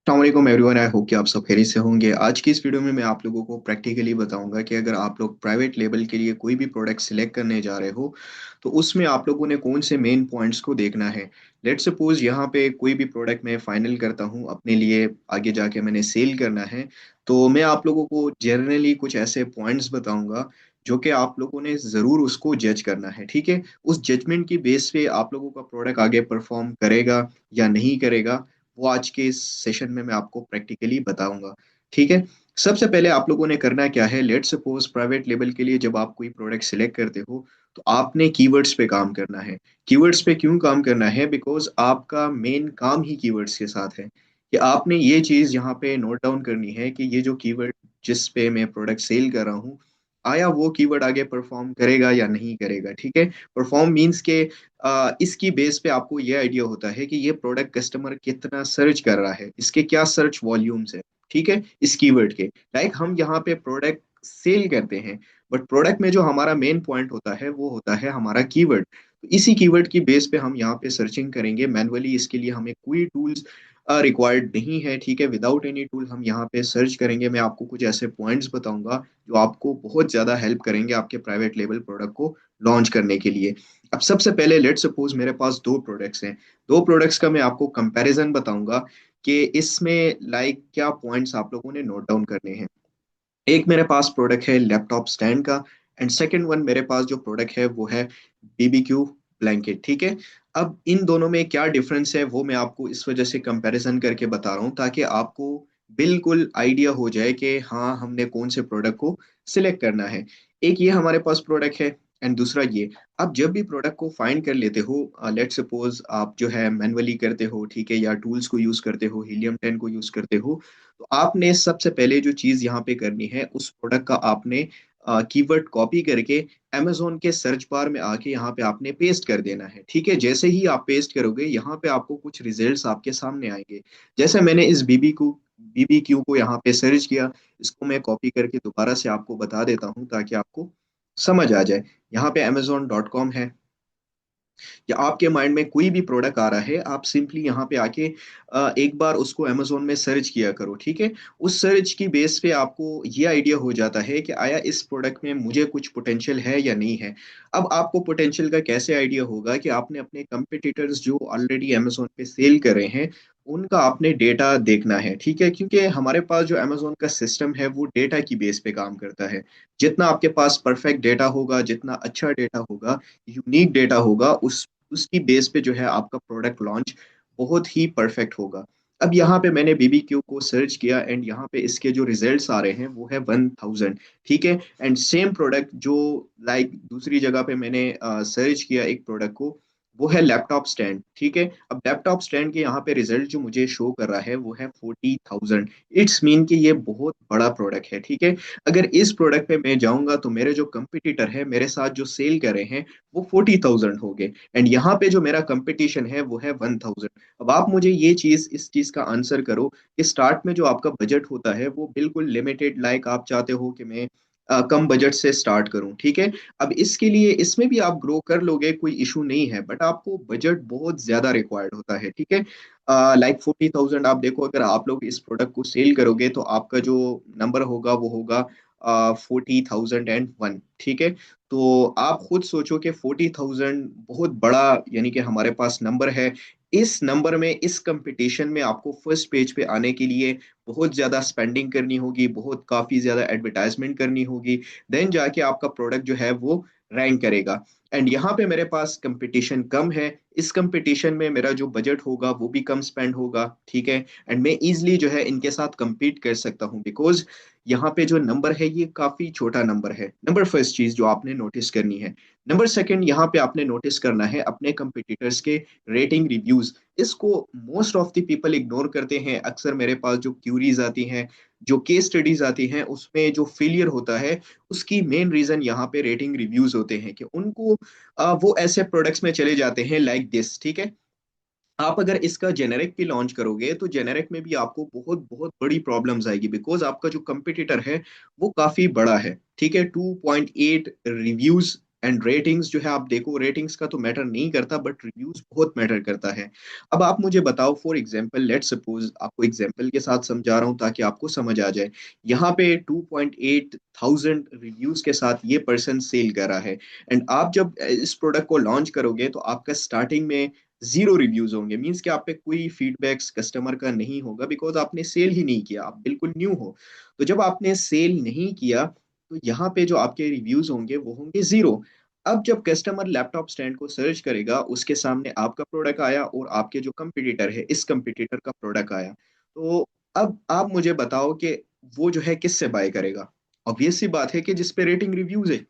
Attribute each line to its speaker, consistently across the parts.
Speaker 1: अस्सलाम everyone, I hope कि आप सब खैरियत से होंगे। आज की इस वीडियो में मैं आप लोगों को प्रैक्टिकली बताऊंगा कि अगर आप लोग प्राइवेट लेबल के लिए कोई भी प्रोडक्ट सिलेक्ट करने जा रहे हो तो उसमें आप लोगों ने कौन से मेन पॉइंट्स को देखना है। लेट्स सपोज यहाँ पे कोई भी प्रोडक्ट मैं फाइनल करता हूँ अपने लिए, आगे जाके मैंने सेल करना है, तो मैं आप लोगों को जनरली कुछ ऐसे पॉइंट्स बताऊंगा जो कि आप लोगों ने ज़रूर उसको जज करना है। ठीक है, उस जजमेंट की बेस पे आप लोगों का प्रोडक्ट आगे परफॉर्म करेगा या नहीं करेगा, वो आज के इस सेशन में मैं आपको प्रैक्टिकली बताऊंगा। ठीक है, सबसे पहले आप लोगों ने करना क्या है, लेट सपोज प्राइवेट लेबल के लिए जब आप कोई प्रोडक्ट सिलेक्ट करते हो तो आपने कीवर्ड्स पे काम करना है। कीवर्ड्स पे क्यों काम करना है? बिकॉज आपका मेन काम ही कीवर्ड्स के साथ है कि आपने ये चीज यहाँ पे नोट डाउन करनी है कि ये जो कीवर्ड जिस पे मैं प्रोडक्ट सेल कर रहा हूँ, आया वो कीवर्ड आगे परफॉर्म करेगा या नहीं करेगा। ठीक है, परफॉर्म मीन्स के इसकी बेस पे आपको ये आइडिया होता है कि ये प्रोडक्ट कस्टमर कितना सर्च कर रहा है, इसके क्या सर्च वॉल्यूम्स है। ठीक है, इस कीवर्ड के लाइक हम यहाँ पे प्रोडक्ट सेल करते हैं, बट प्रोडक्ट में जो हमारा मेन पॉइंट होता है वो होता है हमारा कीवर्ड। तो इसी कीवर्ड की बेस पे हम यहाँ पे सर्चिंग करेंगे मैनुअली। इसके लिए हमें कोई टूल्स रिक्वायर्ड नहीं है। ठीक है, विदाउट एनी टूल हम यहाँ पे सर्च करेंगे। मैं आपको कुछ ऐसे पॉइंट्स बताऊंगा जो आपको बहुत ज्यादा हेल्प करेंगे आपके प्राइवेट लेवल प्रोडक्ट को लॉन्च करने के लिए। अब सबसे पहले लेट सपोज मेरे पास दो प्रोडक्ट्स हैं। दो प्रोडक्ट्स का मैं आपको कंपैरिजन बताऊंगा कि इसमें लाइक क्या पॉइंट्स आप लोगों ने नोट डाउन करने हैं। एक मेरे पास प्रोडक्ट है लैपटॉप स्टैंड का, एंड सेकंड वन मेरे पास जो प्रोडक्ट है वो है बीबीक्यू ब्लैंकेट। ठीक है, अब इन दोनों में क्या डिफरेंस है वो मैं आपको इस वजह से कंपैरिजन करके बता रहा हूँ ताकि आपको बिल्कुल आइडिया हो जाए कि हाँ हमने कौन से प्रोडक्ट को सिलेक्ट करना है। एक ये हमारे पास प्रोडक्ट है एंड दूसरा ये। आप जब भी प्रोडक्ट को फाइंड कर लेते हो, लेट सपोज आप जो है मैनुअली करते हो, ठीक है, या टूल्स को यूज करते हो, हीलियम 10 को यूज करते हो, तो आपने सबसे पहले जो चीज यहाँ पे करनी है, उस प्रोडक्ट का आपने कीवर्ड कॉपी करके अमेजोन के सर्च बार में आके यहाँ पे आपने पेस्ट कर देना है। ठीक है, जैसे ही आप पेस्ट करोगे यहाँ पे आपको कुछ रिजल्ट्स आपके सामने आएंगे। जैसे मैंने इस बीबीक्यू को यहाँ पे सर्च किया, इसको मैं कॉपी करके दोबारा से आपको बता देता हूँ ताकि आपको समझ आ जाए। यहाँ पे amazon.com है, या आपके माइंड में कोई भी प्रोडक्ट आ रहा है, आप सिंपली यहाँ पे आके एक बार उसको अमेजोन में सर्च किया करो। ठीक है, उस सर्च की बेस पे आपको ये आइडिया हो जाता है कि आया इस प्रोडक्ट में मुझे कुछ पोटेंशियल है या नहीं है। अब आपको पोटेंशियल का कैसे आइडिया होगा कि आपने अपने कंपिटिटर्स जो ऑलरेडी अमेजोन पे सेल कर रहे हैं उनका आपने डेटा देखना है। ठीक है, क्योंकि हमारे पास जो अमेजोन का सिस्टम है वो डेटा की बेस पे काम करता है। जितना आपके पास परफेक्ट डेटा होगा, जितना अच्छा डेटा होगा, यूनिक डेटा होगा, उस उसकी बेस पे जो है आपका प्रोडक्ट लॉन्च बहुत ही परफेक्ट होगा। अब यहाँ पे मैंने बीबीक्यू को सर्च किया एंड यहाँ पे इसके जो रिजल्ट्स आ रहे हैं वो है 1000। ठीक है, एंड सेम प्रोडक्ट जो लाइक दूसरी जगह पे मैंने सर्च किया एक प्रोडक्ट को, वो है लैपटॉप स्टैंड। ठीक है, अब लैपटॉप स्टैंड के यहाँ पे रिजल्ट जो मुझे शो कर रहा है वो है 40,000। इट्स मीन कि ये बहुत बड़ा प्रोडक्ट है। ठीक है, अगर इस प्रोडक्ट पे मैं जाऊंगा तो मेरे जो कंपिटिटर है मेरे साथ जो सेल कर रहे हैं वो 40,000 हो गए, एंड यहाँ पे जो मेरा कंपटीशन है वो है 1000। अब आप मुझे ये चीज इस चीज का आंसर करो कि स्टार्ट में जो आपका बजट होता है वो बिल्कुल लिमिटेड, लाइक आप चाहते हो कि मैं कम बजट से स्टार्ट करूं। ठीक है, अब इसके लिए इसमें भी आप ग्रो कर लोगे, कोई इशू नहीं है, बट आपको बजट बहुत ज्यादा रिक्वायर्ड होता है। ठीक है, लाइक 40,000, आप देखो अगर आप लोग इस प्रोडक्ट को सेल करोगे तो आपका जो नंबर होगा वो होगा 40,001। ठीक है, तो आप खुद सोचो कि 40,000 बहुत बड़ा यानी कि हमारे पास नंबर है। इस नंबर में इस कंपटीशन में आपको फर्स्ट पेज पे आने के लिए बहुत ज्यादा स्पेंडिंग करनी होगी, बहुत काफी ज्यादा एडवर्टाइजमेंट करनी होगी, देन जाके आपका प्रोडक्ट जो है वो रैंक करेगा। एंड यहाँ पे मेरे पास कंपटीशन कम है, इस कंपटीशन में मेरा जो बजट होगा वो भी कम स्पेंड होगा। ठीक है, एंड मैं इजिली जो है इनके साथ compete कर सकता हूँ बिकॉज यहाँ पे जो नंबर है ये काफी छोटा नंबर है। नंबर फर्स्ट चीज जो आपने नोटिस करनी है। नंबर सेकंड, यहाँ पे आपने नोटिस करना है अपने कंपिटिटर्स के रेटिंग रिव्यूज। इसको most of the people ignore करते हैं। अक्सर मेरे पास जो क्यूरीज आती हैं, जो केस स्टडीज आती हैं, उसमें जो फेलियर होता है उसकी मेन रीजन यहाँ पे रेटिंग रिव्यूज होते हैं कि उनको वो ऐसे प्रोडक्ट्स में चले जाते हैं लाइक दिस। ठीक है, आप अगर इसका जेनेरिक भी लॉन्च करोगे तो जेनेरिक में भी आपको बहुत बहुत बड़ी प्रॉब्लम्स आएगी बिकॉज आपका जो कंपटीटर है वो काफी बड़ा है। ठीक है, 2.8 रिव्यूज एंड रेटिंग्स जो है, आप देखो रेटिंग्स का तो मैटर नहीं करता, बट रिव्यूज बहुत मैटर करता है। अब आप मुझे बताओ, फॉर एग्जांपल लेट सपोज, आपको एग्जांपल के साथ समझा रहा हूँ ताकि आपको समझ आ जाए। यहाँ पे 2.8 थाउजेंड रिव्यूज के साथ ये पर्सन सेल कर रहा है। एंड आप जब इस प्रोडक्ट को लॉन्च करोगे तो आपका स्टार्टिंग में जीरो रिव्यूज होंगे, मीन्स कि आप पे कोई फीडबैक्स कस्टमर का नहीं होगा, बिकॉज आपने सेल ही नहीं किया, आप बिल्कुल न्यू हो। तो जब आपने सेल नहीं किया, तो यहाँ पे जो आपके रिव्यूज होंगे वो होंगे जीरो। अब जब कस्टमर लैपटॉप स्टैंड को सर्च करेगा, उसके सामने आपका प्रोडक्ट आया और आपके जो कंपटीटर है, इस कंपटीटर का प्रोडक्ट आया। तो अब आप मुझे बताओ कि वो जो है किससे बाय करेगा? ऑब्वियस सी बात है कि जिस पे रेटिंग रिव्यूज है।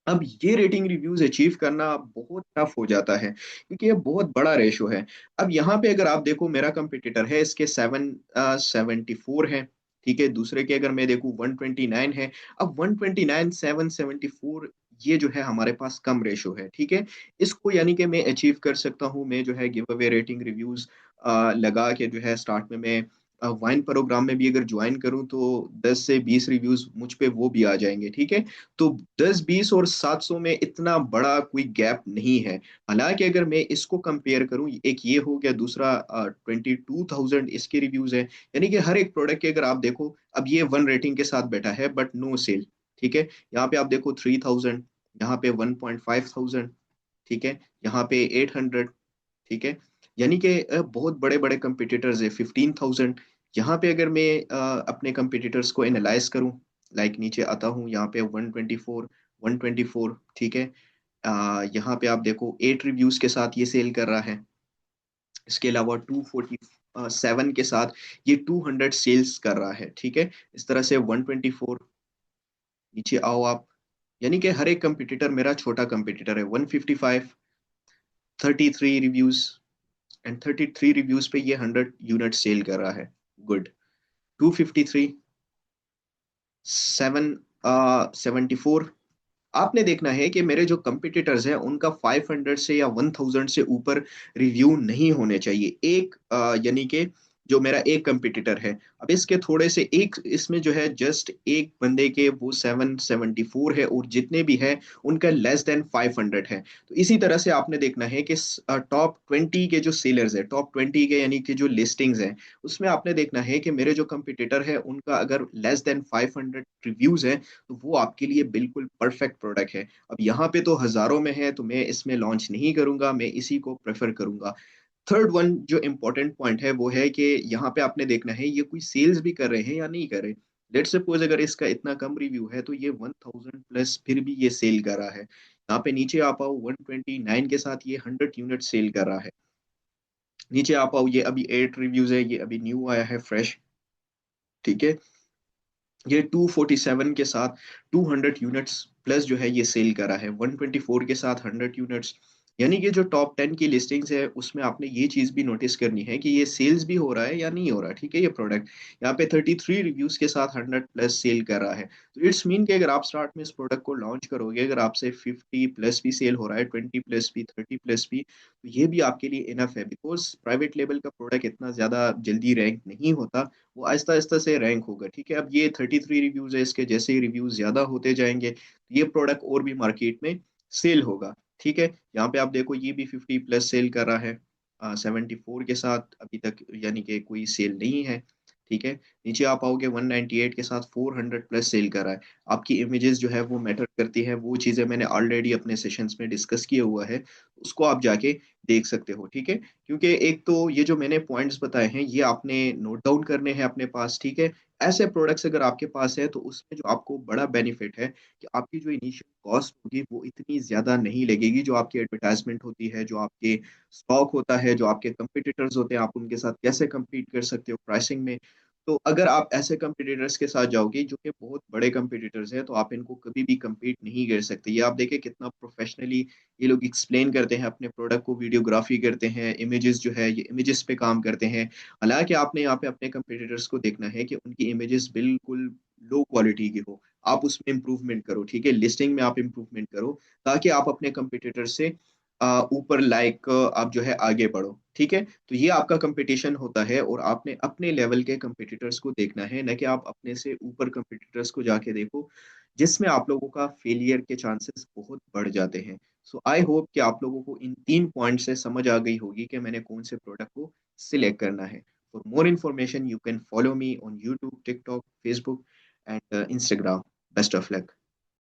Speaker 1: अब ये रेटिंग रिव्यूज अचीव करना बहुत टफ हो जाता है, क्योंकि ये बहुत बड़ा रेशो है। अब यहाँ पे अगर आप देखो, मेरा कंपटीटर है, इसके 774 है, ठीक है। दूसरे के अगर मैं देखूँ 129 है। अब 129 774, ये जो है हमारे पास कम रेशो है, ठीक है। इसको यानी कि मैं अचीव कर सकता हूँ, मैं जो है गिव अवे रेटिंग रिव्यूज लगा के जो है स्टार्ट में मैं वाइन प्रोग्राम में भी अगर ज्वाइन करूं तो 10 से 20 रिव्यूज मुझ पे वो भी आ जाएंगे, ठीक है। तो 10 20 और 700 में इतना बड़ा कोई गैप नहीं है। हालांकि अगर मैं इसको कंपेयर करूं, एक ये हो गया, दूसरा 22,000 इसके रिव्यूज है। यानी कि हर एक प्रोडक्ट के अगर आप देखो, अब ये 1 रेटिंग के साथ बैठा है बट नो सेल, ठीक है। यहाँ पे आप देखो 3,000, यहाँ पे 1.5 थाउजेंड, ठीक है, यहाँ पे 800, ठीक है। यानी कि बहुत बड़े बड़े कंपिटिटर्स है, 15,000। यहाँ पे अगर मैं अपने कंपिटिटर्स को एनालाइज करूं, लाइक नीचे आता हूँ, यहाँ पे 124, 124, ठीक है। यहाँ पे आप देखो 8 रिव्यूज के साथ ये सेल कर रहा है। इसके अलावा 247 के साथ ये 200 सेल्स कर रहा है, ठीक है। इस तरह से 124, नीचे आओ आप, यानी कि हर एक कंपिटिटर मेरा छोटा कंपिटिटर है। 155, 33 रिव्यूज, एंड 33 रिव्यूज पे ये 100 यूनिट सेल कर रहा है। गुड। 253, 74। आपने देखना है कि मेरे जो कंपिटिटर्स हैं उनका 500 से या 1000 से ऊपर रिव्यू नहीं होने चाहिए, एक यानी कि जो मेरा एक कंपिटिटर है। अब इसके थोड़े से एक इसमें जो है जस्ट एक बंदे के वो 774 है, और जितने भी है उनका लेस देन 500 है। तो इसी तरह से आपने देखना है कि टॉप 20 के जो सेलर्स है, टॉप 20 के यानी कि जो लिस्टिंग्स हैं, उसमें आपने देखना है कि मेरे जो कंपिटिटर है उनका अगर लेस देन 500 रिव्यूज है, तो वो आपके लिए बिल्कुल परफेक्ट प्रोडक्ट है। अब यहाँ पे तो हजारों में है, तो मैं इसमें लॉन्च नहीं करूंगा, मैं इसी को प्रेफर करूंगा। थर्ड वन जो इम्पोर्टेंट पॉइंट है वो है कि यहाँ पे आपने देखना है ये कोई सेल्स भी कर रहे हैं या नहीं कर रहे। लेट सपोज अगर इसका इतना कम रिव्यू है, तो ये 1000 प्लस फिर भी ये सेल कर रहा है। यहाँ पे नीचे आ पाओ, 129 के साथ ये 100 यूनिट सेल कर रहा है। नीचे आ पाओ, ये अभी 8 रिव्यूज है, ये अभी न्यू आया है, फ्रेश, ठीक है। ये 247 के साथ 200 यूनिट्स प्लस जो है ये सेल करा है, 124 के साथ 100 यूनिट्स। यानी कि जो टॉप 10 की लिस्टिंग्स है उसमें आपने ये चीज भी नोटिस करनी है कि ये सेल्स भी हो रहा है या नहीं हो रहा, ठीक है, ये प्रोडक्ट। यहाँ पे 33 रिव्यूज के साथ 100 प्लस सेल कर रहा है। तो इट्स मीन कि अगर आप स्टार्ट में इस प्रोडक्ट को लॉन्च करोगे, अगर आपसे 50 प्लस भी सेल हो रहा है, 20 प्लस भी, 30 प्लस भी, तो ये भी आपके लिए इनफ है, बिकॉज प्राइवेट लेवल का प्रोडक्ट इतना ज्यादा जल्दी रैंक नहीं होता, वो आहिस्ता आहिस्ता से रैंक होगा, ठीक है। अब ये 33 रिव्यूज है, इसके जैसे ही रिव्यूज ज्यादा होते जाएंगे तो ये प्रोडक्ट और भी मार्केट में सेल होगा, ठीक है। यहाँ पे आप देखो ये भी 50 प्लस सेल कर रहा है, 74 के साथ अभी तक यानी कि कोई सेल नहीं है, ठीक है। नीचे आप आओगे 198 के साथ 400 प्लस सेल कर रहा है। आपकी इमेजेस जो है वो मैटर करती है, वो चीज़ें मैंने ऑलरेडी अपने सेशंस में डिस्कस किया हुआ है, उसको आप जाके देख सकते हो, ठीक है। क्योंकि एक तो ये जो मैंने पॉइंट्स बताए हैं ये आपने नोट डाउन करने हैं अपने पास, ठीक है। ऐसे प्रोडक्ट्स अगर आपके पास है तो उसमें जो आपको बड़ा बेनिफिट है कि आपकी जो इनिशियल कॉस्ट होगी वो इतनी ज्यादा नहीं लगेगी, जो आपकी एडवर्टाइजमेंट होती है, जो आपके स्टॉक होता है, जो आपके कंपटीटर्स होते हैं, आप उनके साथ कैसे compete कर सकते हो प्राइसिंग में। तो अगर आप ऐसे कंपटीटर्स के साथ जाओगे जो कि बहुत बड़े कंपटीटर्स हैं, तो आप इनको कभी भी compete नहीं कर सकते। ये आप देखें कितना प्रोफेशनली ये लोग एक्सप्लेन करते हैं अपने प्रोडक्ट को, वीडियोग्राफी करते हैं, इमेजेस जो है ये इमेजेस पे काम करते हैं। हालांकि आपने यहाँ पे अपने कंपटीटर्स को देखना है कि उनकी इमेजेस बिल्कुल लो क्वालिटी की हो, आप उसमें इम्प्रूवमेंट करो, ठीक है, लिस्टिंग में आप इम्प्रूवमेंट करो, ताकि आप अपने कंपटीटर से ऊपर लाइक आप जो है आगे बढ़ो, ठीक है? तो ये आपका कॉम्पिटिशन होता है और आपने अपने लेवल के कॉम्पिटिटर्स को देखना है, ना कि आप अपने से ऊपर कॉम्पिटिटर्स को जाके देखो, जिसमें आप लोगों का फेलियर के चांसेस बहुत बढ़ जाते हैं। सो आई होप कि आप लोगों को इन 3 पॉइंट से समझ आ गई होगी कि मैंने कौन से प्रोडक्ट को सिलेक्ट करना है। For more information you can follow me on YouTube, TikTok, Facebook and Instagram. Best of luck.